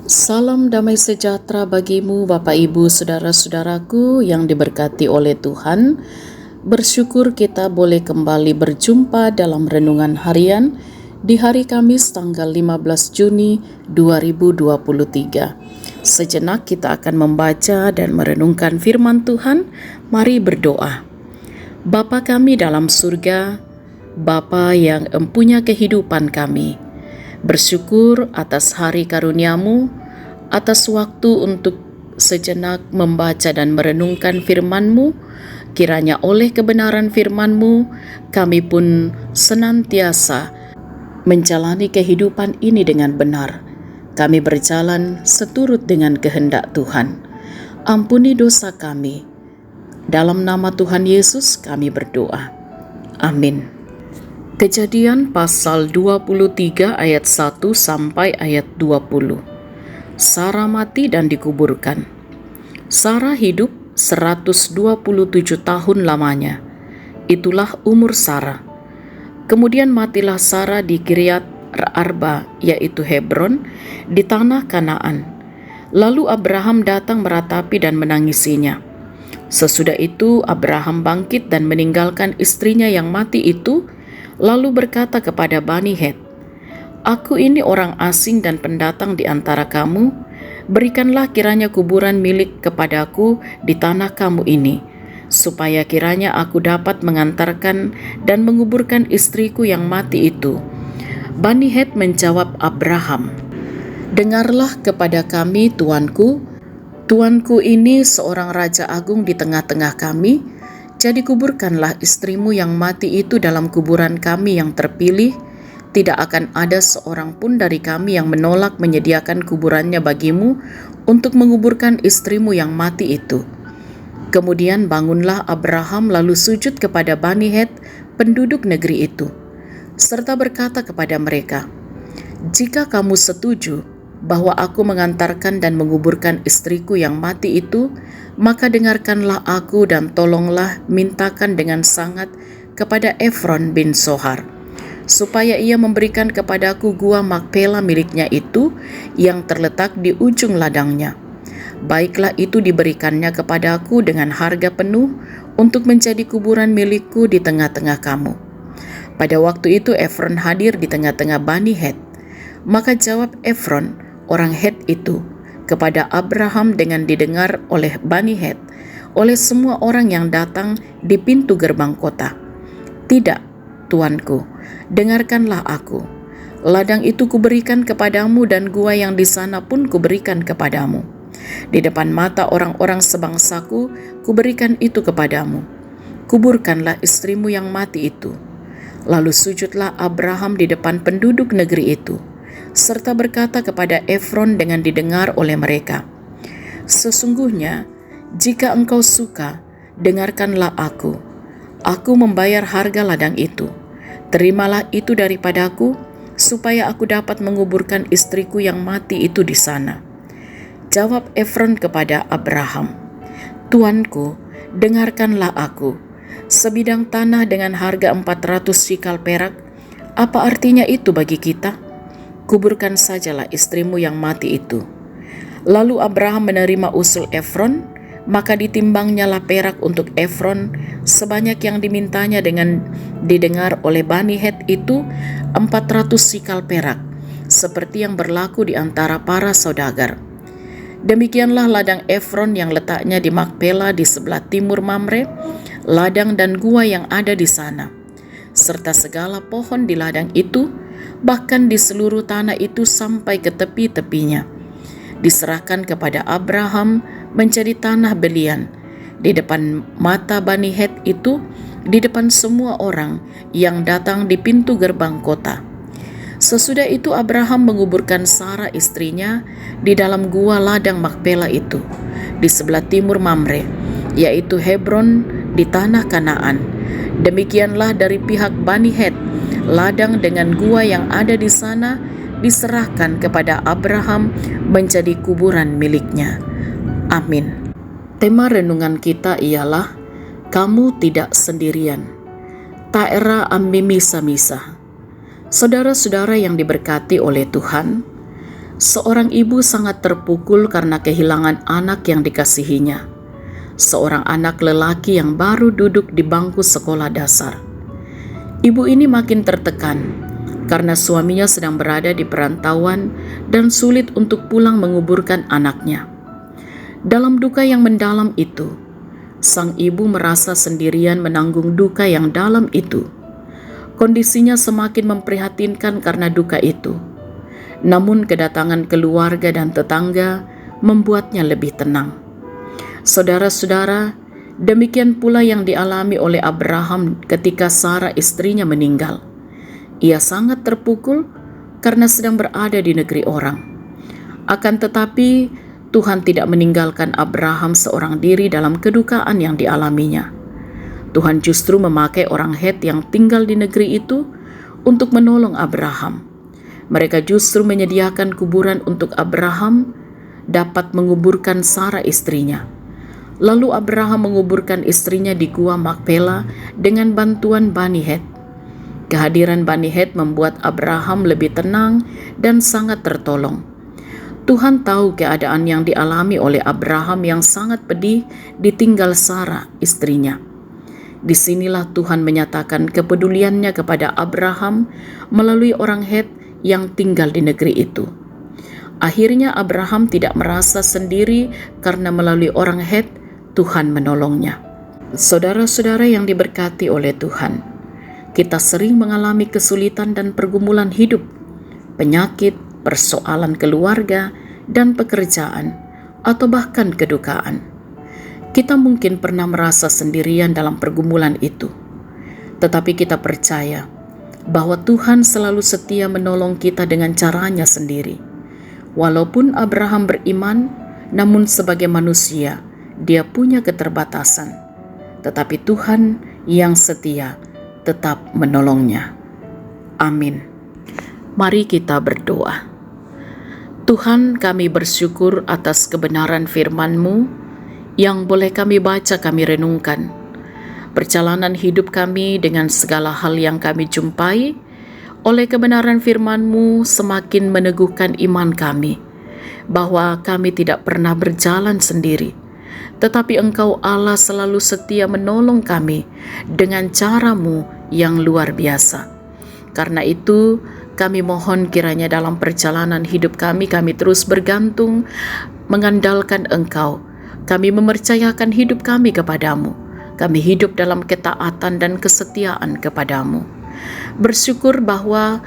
Salam damai sejahtera bagimu Bapak Ibu Saudara-saudaraku yang diberkati oleh Tuhan. Bersyukur kita boleh kembali berjumpa dalam renungan harian di hari Kamis tanggal 15 Juni 2023. Sejenak kita akan membaca dan merenungkan firman Tuhan. Mari berdoa. Bapa kami dalam surga, Bapa yang empunya kehidupan kami, bersyukur atas hari karunia-Mu, atas waktu untuk sejenak membaca dan merenungkan firman-Mu. Kiranya oleh kebenaran firman-Mu, kami pun senantiasa menjalani kehidupan ini dengan benar. Kami berjalan seturut dengan kehendak Tuhan. Ampuni dosa kami. Dalam nama Tuhan Yesus kami berdoa. Amin. Kejadian pasal 23 ayat 1 sampai ayat 20. Sarah mati dan dikuburkan. Sarah hidup 127 tahun lamanya. Itulah umur Sarah. Kemudian matilah Sarah di Kiryat Arba, yaitu Hebron, di tanah Kanaan. Lalu Abraham datang meratapi dan menangisinya. Sesudah itu Abraham bangkit dan meninggalkan istrinya yang mati itu, lalu berkata kepada Bani Het, "Aku ini orang asing dan pendatang di antara kamu. Berikanlah kiranya kuburan milik kepadaku di tanah kamu ini, supaya kiranya aku dapat mengantarkan dan menguburkan istriku yang mati itu." Bani Het menjawab Abraham, "Dengarlah kepada kami, tuanku. Tuanku ini seorang raja agung di tengah-tengah kami. Jadi kuburkanlah istrimu yang mati itu dalam kuburan kami yang terpilih. Tidak akan ada seorang pun dari kami yang menolak menyediakan kuburannya bagimu untuk menguburkan istrimu yang mati itu." Kemudian bangunlah Abraham lalu sujud kepada Bani Het, penduduk negeri itu, serta berkata kepada mereka, "Jika kamu setuju bahwa aku mengantarkan dan menguburkan istriku yang mati itu, maka dengarkanlah aku dan tolonglah mintakan dengan sangat kepada Efron bin Sohar, supaya ia memberikan kepadaku gua Makpela miliknya itu yang terletak di ujung ladangnya. Baiklah itu diberikannya kepadaku dengan harga penuh untuk menjadi kuburan milikku di tengah-tengah kamu." Pada waktu itu Efron hadir di tengah-tengah Bani Het. Maka jawab Efron, orang Het itu, kepada Abraham dengan didengar oleh Bani Het, oleh semua orang yang datang di pintu gerbang kota, "Tidak, tuanku, dengarkanlah aku. Ladang itu kuberikan kepadamu dan gua yang di sana pun kuberikan kepadamu. Di depan mata orang-orang sebangsaku kuberikan itu kepadamu. Kuburkanlah istrimu yang mati itu." Lalu sujudlah Abraham di depan penduduk negeri itu, serta berkata kepada Efron dengan didengar oleh mereka, "Sesungguhnya, jika engkau suka, dengarkanlah aku. Aku membayar harga ladang itu. Terimalah itu daripadaku, supaya aku dapat menguburkan istriku yang mati itu di sana." Jawab Efron kepada Abraham, "Tuanku, dengarkanlah aku. Sebidang tanah dengan harga 400 sikal perak, apa artinya itu bagi kita? Kuburkan sajalah istrimu yang mati itu." Lalu Abraham menerima usul Efron, maka ditimbangnyalah perak untuk Efron sebanyak yang dimintanya dengan didengar oleh Bani Het itu, 400 sikal perak, seperti yang berlaku di antara para saudagar. Demikianlah ladang Efron yang letaknya di Makpela di sebelah timur Mamre, ladang dan gua yang ada di sana, serta segala pohon di ladang itu, bahkan di seluruh tanah itu sampai ke tepi-tepinya, diserahkan kepada Abraham menjadi tanah belian di depan mata Bani Het itu, di depan semua orang yang datang di pintu gerbang kota. Sesudah itu Abraham menguburkan Sarah istrinya di dalam gua ladang Makpela itu, di sebelah timur Mamre, yaitu Hebron di tanah Kanaan. Demikianlah dari pihak Bani Het, ladang dengan gua yang ada di sana diserahkan kepada Abraham menjadi kuburan miliknya. Amin. Tema renungan kita ialah kamu tidak sendirian. Taera ambi misa-misa. Saudara-saudara yang diberkati oleh Tuhan, Seorang ibu sangat terpukul karena kehilangan anak yang dikasihinya. Seorang anak lelaki yang baru duduk di bangku sekolah dasar. Ibu ini makin tertekan karena suaminya sedang berada di perantauan dan sulit untuk pulang menguburkan anaknya. Dalam duka yang mendalam itu, sang ibu merasa sendirian menanggung duka yang dalam itu. Kondisinya semakin memprihatinkan karena duka itu. Namun kedatangan keluarga dan tetangga membuatnya lebih tenang. Saudara-saudara, demikian pula yang dialami oleh Abraham ketika Sarah istrinya meninggal. Ia sangat terpukul karena sedang berada di negeri orang. Akan tetapi, Tuhan tidak meninggalkan Abraham seorang diri dalam kedukaan yang dialaminya. Tuhan justru memakai orang Het yang tinggal di negeri itu untuk menolong Abraham. Mereka justru menyediakan kuburan untuk Abraham dapat menguburkan Sarah istrinya. Lalu Abraham menguburkan istrinya di Gua Makpela dengan bantuan Bani Het. Kehadiran Bani Het membuat Abraham lebih tenang dan sangat tertolong. Tuhan tahu keadaan yang dialami oleh Abraham yang sangat pedih ditinggal Sarah istrinya. Disinilah Tuhan menyatakan kepeduliannya kepada Abraham melalui orang Het yang tinggal di negeri itu. Akhirnya Abraham tidak merasa sendiri karena melalui orang Het, Tuhan menolongnya. Saudara-saudara yang diberkati oleh Tuhan, kita sering mengalami kesulitan dan pergumulan hidup, penyakit, persoalan keluarga, dan pekerjaan, atau bahkan kedukaan. Kita mungkin pernah merasa sendirian dalam pergumulan itu, tetapi kita percaya bahwa Tuhan selalu setia menolong kita dengan caranya sendiri. Walaupun Abraham beriman, namun sebagai manusia, dia punya keterbatasan. Tetapi Tuhan yang setia tetap menolongnya. Amin. Mari kita berdoa. Tuhan, kami bersyukur atas kebenaran firman-Mu yang boleh kami baca, kami renungkan. Perjalanan hidup kami dengan segala hal yang kami jumpai, oleh kebenaran firman-Mu semakin meneguhkan iman kami, bahwa kami tidak pernah berjalan sendiri, tetapi Engkau Allah selalu setia menolong kami dengan cara-Mu yang luar biasa. Karena itu, kami mohon kiranya dalam perjalanan hidup kami terus bergantung, mengandalkan Engkau. Kami mempercayakan hidup kami kepadamu. Kami hidup dalam ketaatan dan kesetiaan kepadamu. Bersyukur bahwa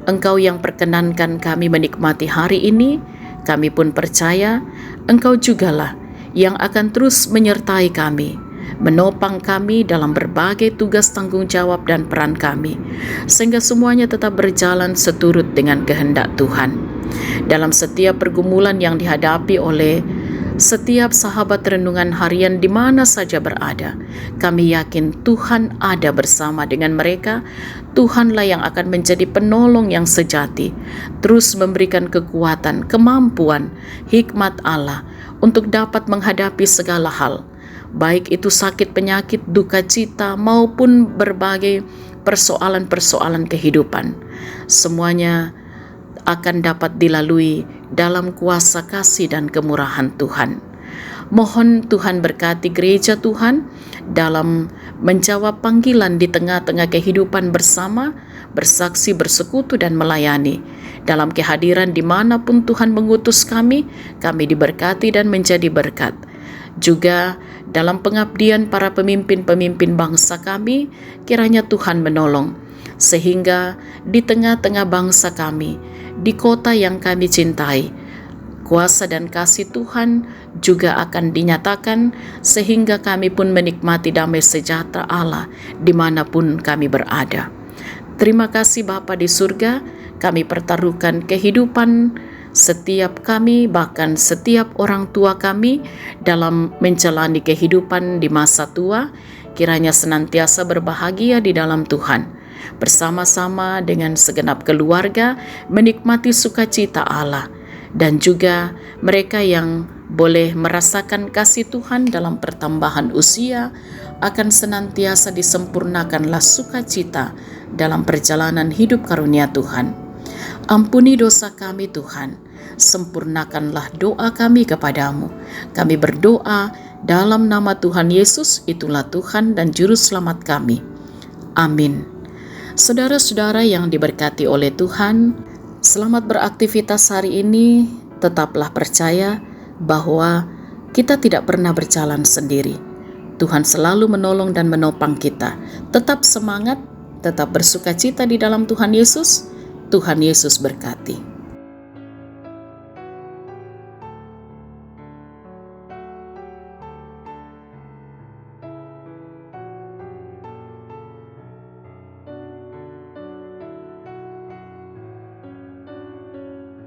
Engkau yang perkenankan kami menikmati hari ini. Kami pun percaya Engkau jugalah yang akan terus menyertai kami, menopang kami dalam berbagai tugas tanggung jawab dan peran kami, sehingga semuanya tetap berjalan seturut dengan kehendak Tuhan. Dalam setiap pergumulan yang dihadapi oleh setiap sahabat renungan harian di mana saja berada, kami yakin Tuhan ada bersama dengan mereka. Tuhanlah yang akan menjadi penolong yang sejati, terus memberikan kekuatan, kemampuan, hikmat Allah untuk dapat menghadapi segala hal, baik itu sakit penyakit, duka cita, maupun berbagai persoalan-persoalan kehidupan. Semuanya akan dapat dilalui dalam kuasa kasih dan kemurahan Tuhan. Mohon Tuhan berkati gereja Tuhan dalam menjawab panggilan di tengah-tengah kehidupan bersama, bersaksi, bersekutu, dan melayani. Dalam kehadiran dimanapun Tuhan mengutus kami diberkati dan menjadi berkat. Juga dalam pengabdian para pemimpin-pemimpin bangsa kami, kiranya Tuhan menolong, sehingga di tengah-tengah bangsa kami, di kota yang kami cintai, kuasa dan kasih Tuhan juga akan dinyatakan, sehingga kami pun menikmati damai sejahtera Allah dimanapun kami berada. Terima kasih Bapa di surga, kami pertaruhkan kehidupan setiap kami, bahkan setiap orang tua kami dalam menjalani kehidupan di masa tua, kiranya senantiasa berbahagia di dalam Tuhan, bersama-sama dengan segenap keluarga menikmati sukacita Allah, dan juga mereka yang boleh merasakan kasih Tuhan dalam pertambahan usia akan senantiasa disempurnakanlah sukacita dalam perjalanan hidup karunia Tuhan. Ampuni dosa kami Tuhan, sempurnakanlah doa kami kepadamu. Kami berdoa dalam nama Tuhan Yesus, itulah Tuhan dan Juru Selamat kami. Amin. Saudara-saudara yang diberkati oleh Tuhan, selamat beraktivitas hari ini. Tetaplah percaya bahwa kita tidak pernah berjalan sendiri. Tuhan selalu menolong dan menopang kita. Tetap semangat, tetap bersukacita di dalam Tuhan Yesus. Tuhan Yesus berkati.